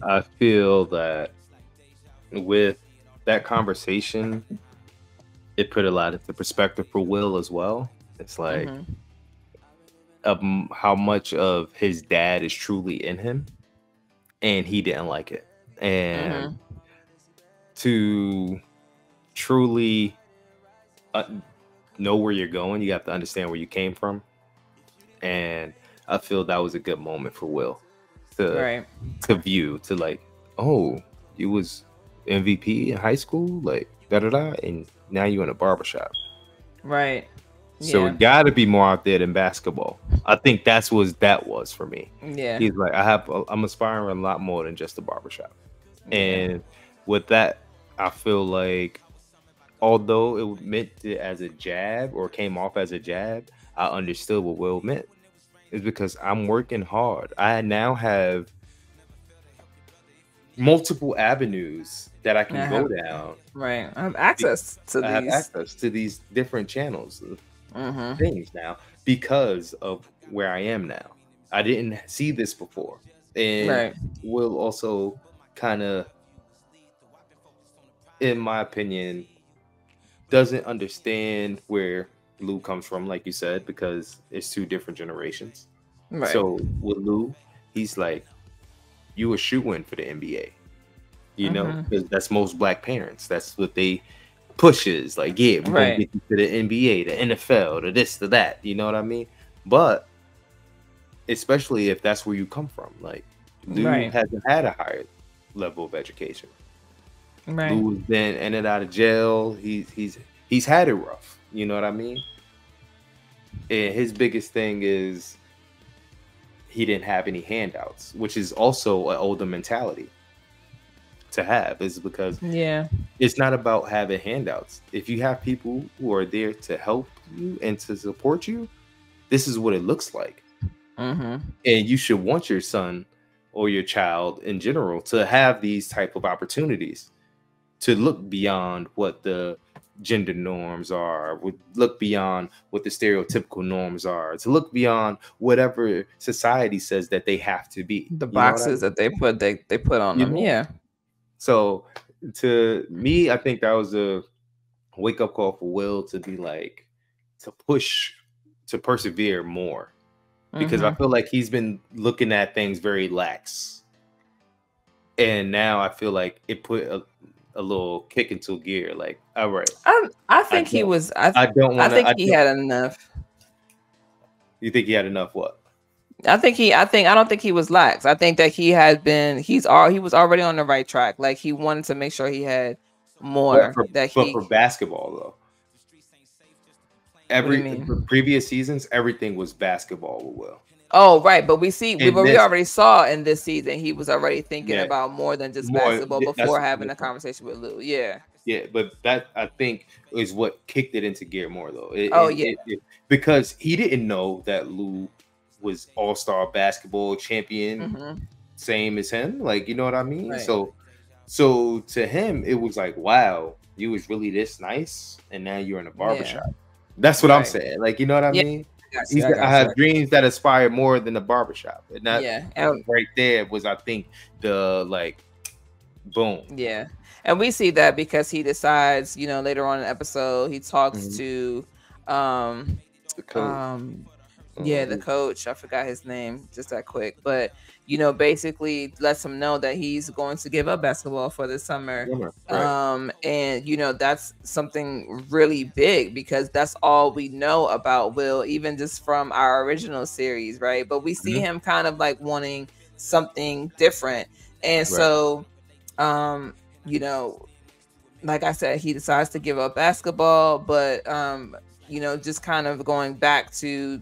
I feel that with that conversation, it put a lot into perspective for Will as well. It's like, how much of his dad is truly in him, and he didn't like it. And to truly know where you're going, you have to understand where you came from. And I feel that was a good moment for Will to view, to like, oh, you was MVP in high school, like and now you're in a barbershop, right? So it got to be more out there than basketball. I think that was for me. Yeah, he's like, I'm aspiring a lot more than just a barbershop. And with that, I feel like, although it meant it as a jab or came off as a jab, I understood what Will meant. It's because I'm working hard. I now have multiple avenues that I can go down. Right, I have access to these different channels. Things now because of where I am now. I didn't see this before, and Will also kind of, in my opinion, doesn't understand where Lou comes from, like you said, because it's two different generations. Right. So with Lou, he's like, you a shoo-in for the NBA, because that's most black parents. That's what they pushes, like, we're gonna get you to the NBA, the NFL, to this, to that, you know what I mean? But especially if that's where you come from, like, Lou hasn't had a higher level of education. Lou then ended out of jail. He's had it rough, you know what I mean? And his biggest thing is he didn't have any handouts, which is also an older mentality to have, is because it's not about having handouts. If you have people who are there to help you and to support you, this is what it looks like. And you should want your son or your child in general to have these type of opportunities, to look beyond what the gender norms are, would look beyond what the stereotypical norms are, to look beyond whatever society says that they have to be, the boxes that they put on them. So to me, I think that was a wake-up call for Will to be like, to push, to persevere more, because I feel like he's been looking at things very lax, and now I feel like it put a little kick into gear. Like, all right, I think he was. I had enough. You think he had enough? What? I don't think he was lax. I think that he was already on the right track. Like, he wanted to make sure he had more. But for basketball though, for previous seasons, everything was basketball with Will. Oh, right. But we already saw in this season, he was already thinking about more than just basketball before having a conversation with Lou. Yeah, but that, I think, is what kicked it into gear more though. Because he didn't know that Lou was all-star basketball champion, same as him. Like, you know what I mean? So to him, it was like, wow, you was really this nice, and now you're in a barbershop. Yeah. That's what I'm saying. Like, you know what I mean? I have dreams that aspire more than the barbershop, and that right there was, I think, the like, boom. Yeah, and we see that because he decides, you know, later on in the episode, he talks to, the coach. The coach. I forgot his name just that quick, but you know, basically lets him know that he's going to give up basketball for the summer. Right. And you know, that's something really big because that's all we know about Will, even just from our original series, right? But we see him kind of like wanting something different. And so, you know, like I said, he decides to give up basketball, but you know, just kind of going back to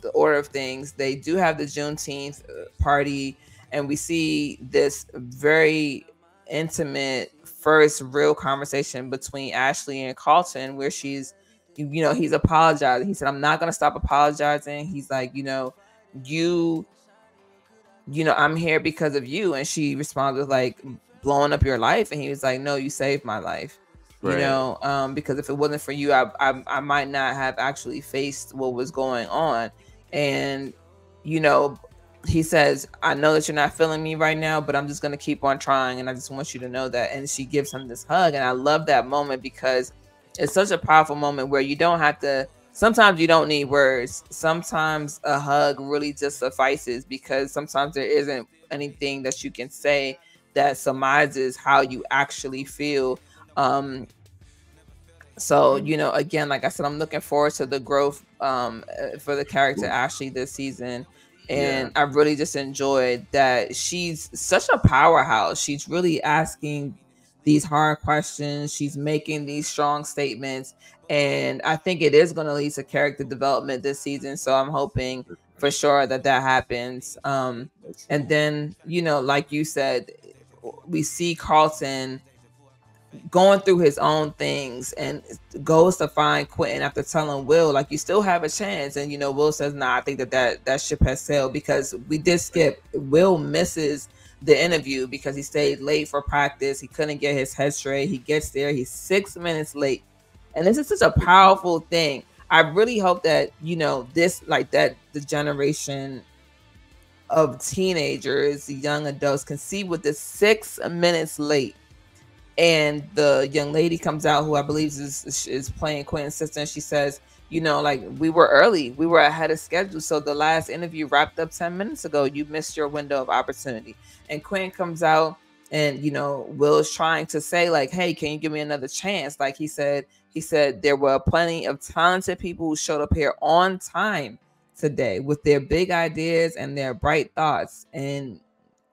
the order of things, they do have the Juneteenth party, and we see this very intimate first real conversation between Ashley and Carlton, where she's, you know, he's apologizing. He said, "I'm not going to stop apologizing." He's like, you know, I'm here because of you. And she responded with like, blowing up your life. And he was like, "No, you saved my life." Right. You know, because if it wasn't for you, I might not have actually faced what was going on. And, you know, he says, "I know that you're not feeling me right now, but I'm just going to keep on trying. And I just want you to know that." And she gives him this hug. And I love that moment because it's such a powerful moment where you don't have to, sometimes you don't need words. Sometimes a hug really just suffices because sometimes there isn't anything that you can say that surmises how you actually feel. So, you know, again, like I said, I'm looking forward to the growth for the character Ashley this season. And I really just enjoyed that she's such a powerhouse. She's really asking these hard questions. She's making these strong statements. And I think it is going to lead to character development this season. So I'm hoping for sure that happens. And then, you know, like you said, we see Carlton going through his own things and goes to find Quentin after telling Will, like, you still have a chance. And, you know, Will says, "Nah, I think that ship has sailed," because we did skip. Will misses the interview because he stayed late for practice. He couldn't get his head straight. He gets there. He's 6 minutes late. And this is such a powerful thing. I really hope that, you know, this, like that, the generation of teenagers, young adults can see what this 6 minutes late. And the young lady comes out, who I believe is playing Quentin's sister, and she says, you know, like, "We were early. We were ahead of schedule. So the last interview wrapped up 10 minutes ago. You missed your window of opportunity." And Quentin comes out, and, you know, Will is trying to say, like, "Hey, can you give me another chance?" Like he said, there were plenty of talented people who showed up here on time today with their big ideas and their bright thoughts, and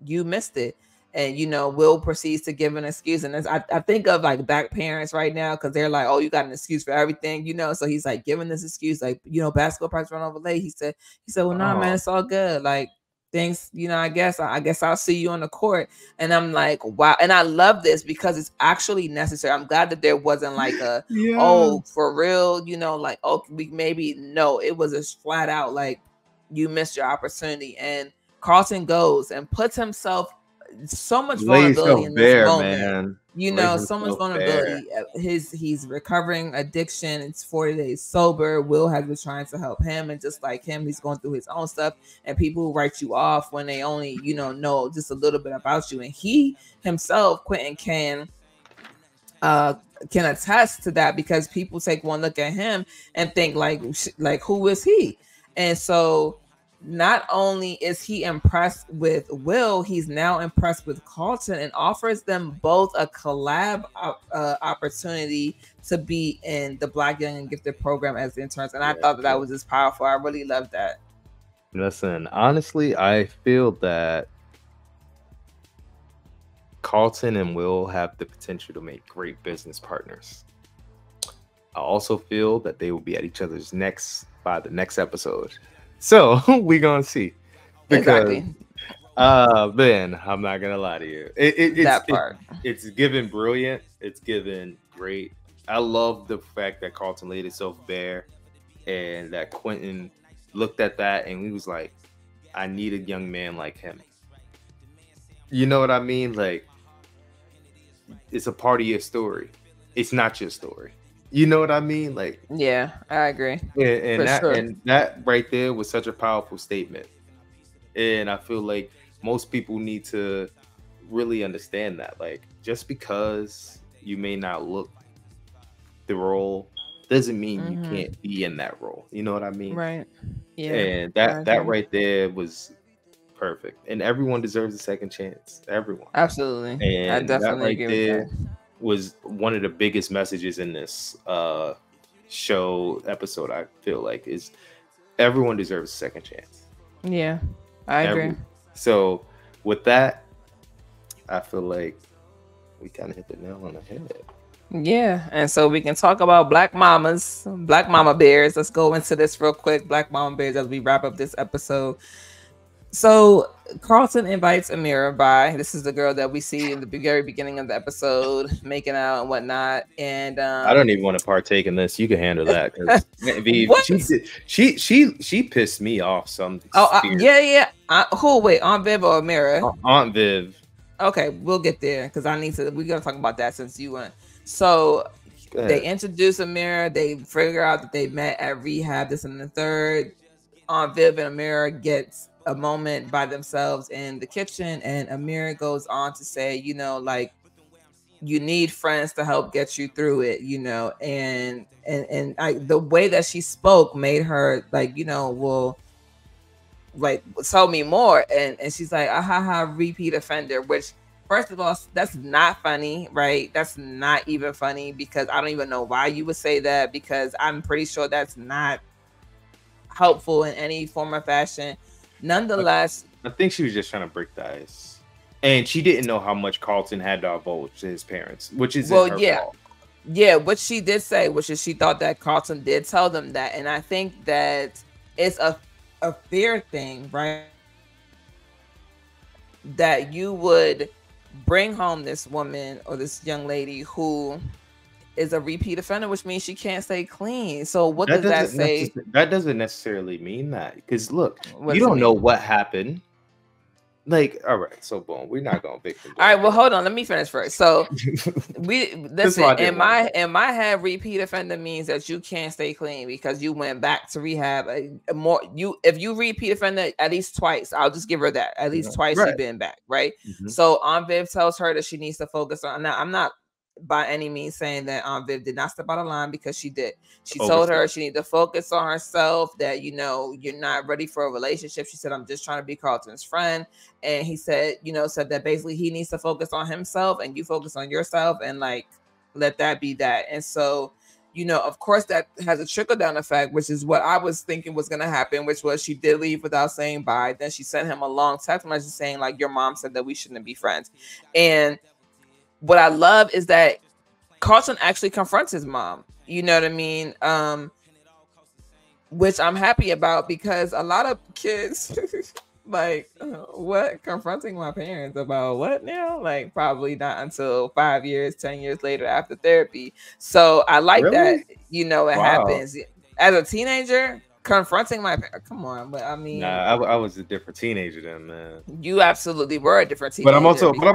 you missed it. And, you know, Will proceeds to give an excuse. And I think of like back parents right now, because they're like, "Oh, you got an excuse for everything," you know. So he's like giving this excuse, like, you know, "Basketball practice run over late." He said, "Well, no, man, it's all good. Like, things, you know, I guess I'll see you on the court." And I'm like, wow. And I love this because it's actually necessary. I'm glad that there wasn't like a, "Oh, for real," you know, like, "Oh, we maybe." No, it was just flat out like, "You missed your opportunity." And Carlton goes and puts himself so much vulnerability in this moment, man. You know, so much vulnerability. He's recovering addiction. It's 40 days sober. Will has been trying to help him, and just like him, he's going through his own stuff. And people who write you off when they only, you know just a little bit about you. And he himself, Quentin, can attest to that, because people take one look at him and think like, who is he? And so not only is he impressed with Will, he's now impressed with Carlton, and offers them both a collab opportunity to be in the Black Young and Gifted program as interns. And I thought that was just powerful. I really loved that. Listen, honestly, I feel that Carlton and Will have the potential to make great business partners. I also feel that they will be at each other's necks by the next episode. So we're gonna see, because Ben, I'm not gonna lie to you. It's given brilliant. It's given great. I love the fact that Carlton laid itself bare, and that Quentin looked at that and he was like, "I need a young man like him." You know what I mean? Like, it's a part of your story. it's not your story. You know what I mean? Like, yeah, I agree. And that right there was such a powerful statement. And I feel like most people need to really understand that. Like, just because you may not look the role doesn't mean you can't be in that role. You know what I mean? Right. Yeah. And that right there was perfect. And everyone deserves a second chance. Everyone. Absolutely. And I definitely that right agree there with that. was one of the biggest messages in this show episode. I feel like is everyone deserves a second chance. Yeah, I agree. So with that, I feel like we kind of hit the nail on the head. Yeah, and so we can talk about black mamas, black mama bears. Let's go into this real quick, black mama bears, as we wrap up this episode. So Carlton invites Amira by. This is the girl that we see in the very beginning of the episode, making out and whatnot. And I don't even want to partake in this. You can handle that. She pissed me off. Yeah. Wait, Aunt Viv or Amira? Aunt Viv. Okay, we'll get there because we're gonna talk about that since you went. So they introduce Amira. They figure out that they met at rehab. This and the third. Aunt Viv and Amira gets a moment by themselves in the kitchen, and Amira goes on to say, you know, like, you need friends to help get you through it, you know, and the way that she spoke made her like, you know, well, like, tell me more. And she's like, repeat offender, which, first of all, that's not funny, right? That's not even funny, because I don't even know why you would say that, because I'm pretty sure that's not helpful in any form or fashion. Nonetheless, I think she was just trying to break the ice, and she didn't know how much Carlton had to divulge to his parents, which is her fault. Yeah, what she did say, which is she thought that Carlton did tell them that, and I think that it's a fair thing, right? That you would bring home this woman or this young lady who is a repeat offender, which means she can't stay clean. So what does that say? That doesn't necessarily mean that, because look, you don't know what happened. Like, all right, so boom, we're not going victim. All right, well, hold on, let me finish first. So listen, in my head, repeat offender means that you can't stay clean because you went back to rehab. If you repeat offender at least twice, I'll just give her that. At least twice she's been back, right? So Aunt Viv tells her that she needs to focus on. Now, I'm not by any means saying that Aunt Viv did not step out of line, because she did. She told her she needed to focus on herself, that, you know, you're not ready for a relationship. She said, I'm just trying to be Carlton's friend. And he said, you know, said that basically he needs to focus on himself and you focus on yourself, and like, let that be that. And so, you know, of course that has a trickle down effect, which is what I was thinking was going to happen, which was she did leave without saying bye. Then she sent him a long text message saying, like, your mom said that we shouldn't be friends. And what I love is that Carlton actually confronts his mom. You know what I mean? Which I'm happy about, because a lot of kids like, what? Confronting my parents about what now? Like, probably not until 5 years, 10 years later after therapy. So I like that, you know, it happens. As a teenager, confronting my parents, come on. But I mean, I was a different teenager then, man. You absolutely were a different teenager. But I'm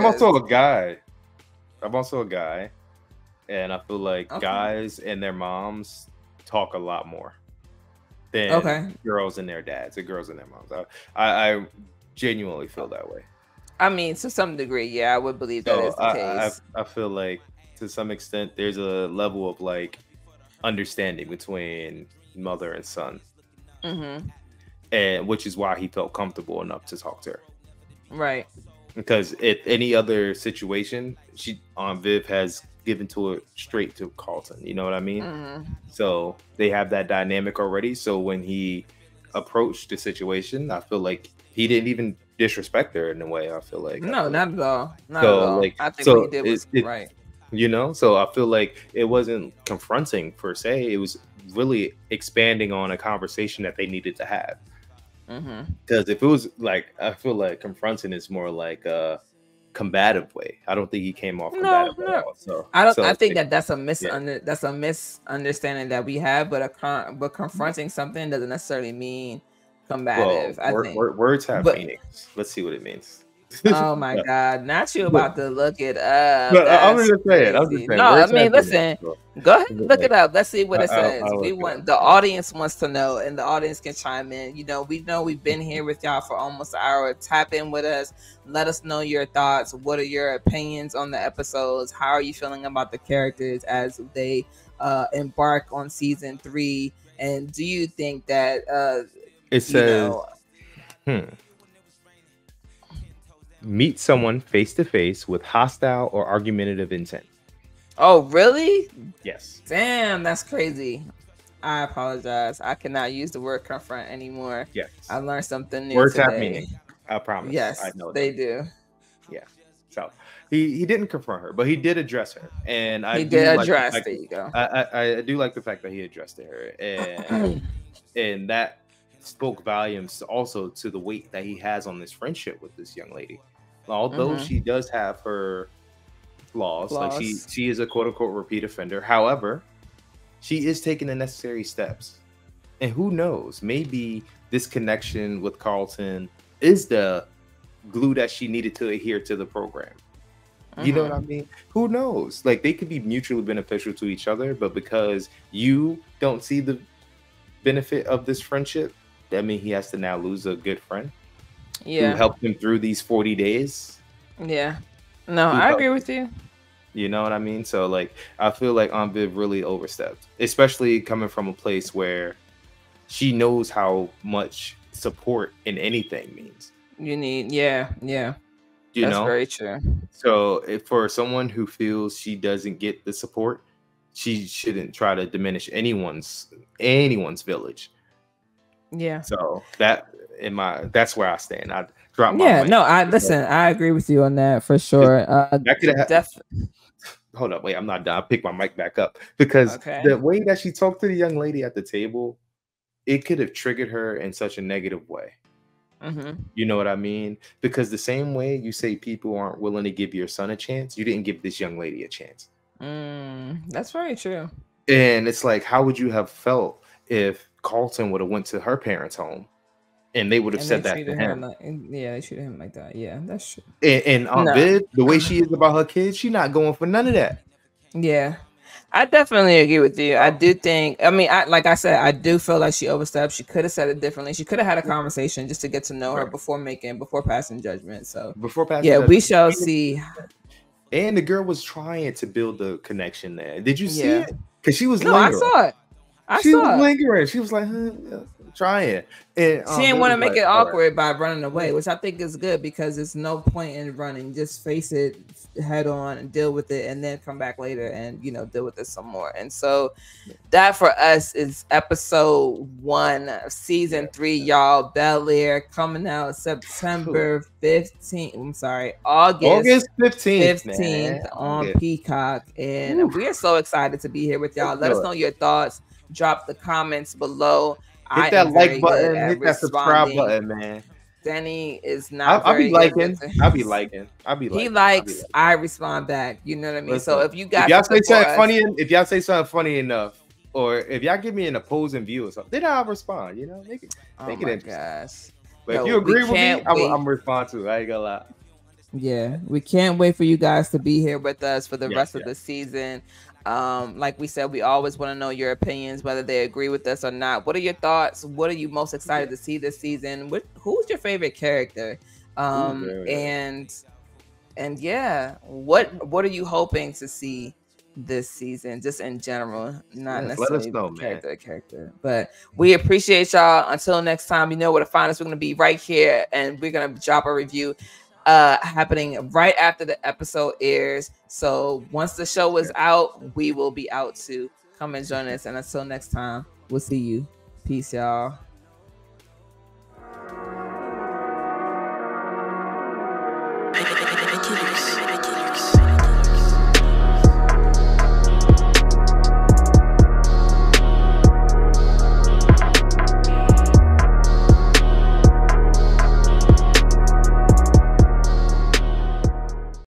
also a guy. And I feel like guys and their moms talk a lot more than girls and their dads, or girls and their moms. I genuinely feel that way. I mean, to some degree, yeah, I would believe that is the case. I feel like to some extent there's a level of like understanding between mother and son, and which is why he felt comfortable enough to talk to her. Right. Because if any other situation, Aunt Viv has given to it straight to Carlton. You know what I mean? So they have that dynamic already. So when he approached the situation, I feel like he didn't even disrespect her in a way. I feel like not at all. Not at all. Like, I think what he did was right. You know, so I feel like it wasn't confronting per se. It was really expanding on a conversation that they needed to have. Because if it was like, I feel like confronting is more like a combative way. I don't think he came off combative at all. So I think that's a misunderstanding that we have. But confronting something doesn't necessarily mean combative. Well, words have meanings. Let's see what it means. Oh my God! Not you about to look it up. No, I'm just saying. No, I mean, listen. Go ahead, look it up. Let's see what it says. We want the audience wants to know, and the audience can chime in. You know we've been here with y'all for almost an hour. Tap in with us. Let us know your thoughts. What are your opinions on the episodes? How are you feeling about the characters as they embark on season 3? And do you think that it says? Meet someone face to face with hostile or argumentative intent. Oh, really? Yes. Damn, that's crazy. I apologize. I cannot use the word confront anymore. Yes. I learned something new Words today. have meaning. I promise. Yes, I know they do. Yeah. So he didn't confront her, but he did address her, and he did address. There you go. I do like the fact that he addressed her, and that spoke volumes also to the weight that he has on this friendship with this young lady. Although she does have her flaws, like she is a quote unquote repeat offender. However, she is taking the necessary steps, and who knows, maybe this connection with Carlton is the glue that she needed to adhere to the program. You know what I mean? Who knows? Like, they could be mutually beneficial to each other, but because you don't see the benefit of this friendship, that means he has to now lose a good friend. Yeah, who helped him through these 40 days. Yeah, no, I agree with you. You know what I mean? So, like, I feel like Aunt Viv really overstepped, especially coming from a place where she knows how much support in anything means. You need, yeah. You That's know, very true. So, if for someone who feels she doesn't get the support, she shouldn't try to diminish anyone's village. Yeah. So that's where I stand. I drop my mic. No, I agree with you on that for sure. Hold up, wait, I'm not done. I'll pick my mic back up because the way that she talked to the young lady at the table, it could have triggered her in such a negative way. You know what I mean? Because the same way you say people aren't willing to give your son a chance, you didn't give this young lady a chance. That's very true. And it's like, how would you have felt if Carlton would have went to her parents' home and they would have said that to him? They treated him like that. Yeah, that's true. And Aunt Viv, the way she is about her kids, she's not going for none of that. Yeah, I definitely agree with you. I do think, like I said, I do feel like she overstepped. She could have said it differently. She could have had a conversation just to get to know her before passing judgment. So we shall see. And the girl was trying to build the connection there. Did you see it? Because she was lingering. I saw it. She was lingering. She was like, trying. And she didn't want to make it awkward by running away, which I think is good because there's no point in running. Just face it head on and deal with it, and then come back later and deal with it some more. And so that for us is episode 1 of season 3, y'all. Bel-Air coming out September 15th. I'm sorry, August 15th on Peacock, and we are so excited to be here with y'all. Let us know your thoughts. Drop the comments below. Hit that like button, hit that subscribe button, man. Danny is not. I'll be liking. He likes. I respond back. You know what I mean. Listen, so if you guys, if y'all say something funny enough, or if y'all give me an opposing view or something, then I'll respond. Make it interesting. Gosh. But if you agree with me, I'm respond to. I ain't gonna lie. Yeah, we can't wait for you guys to be here with us for the rest of the season. Like we said, we always want to know your opinions, whether they agree with us or not. What are your thoughts? What are you most excited to see this season? Who's your favorite character? And what are you hoping to see this season, just in general, not necessarily character. But we appreciate y'all. Until next time, you know where to find us. We're gonna be right here, and we're gonna drop a review happening right after the episode airs. So once the show is out, we will be out too. Come and join us. And until next time, we'll see you. Peace, y'all.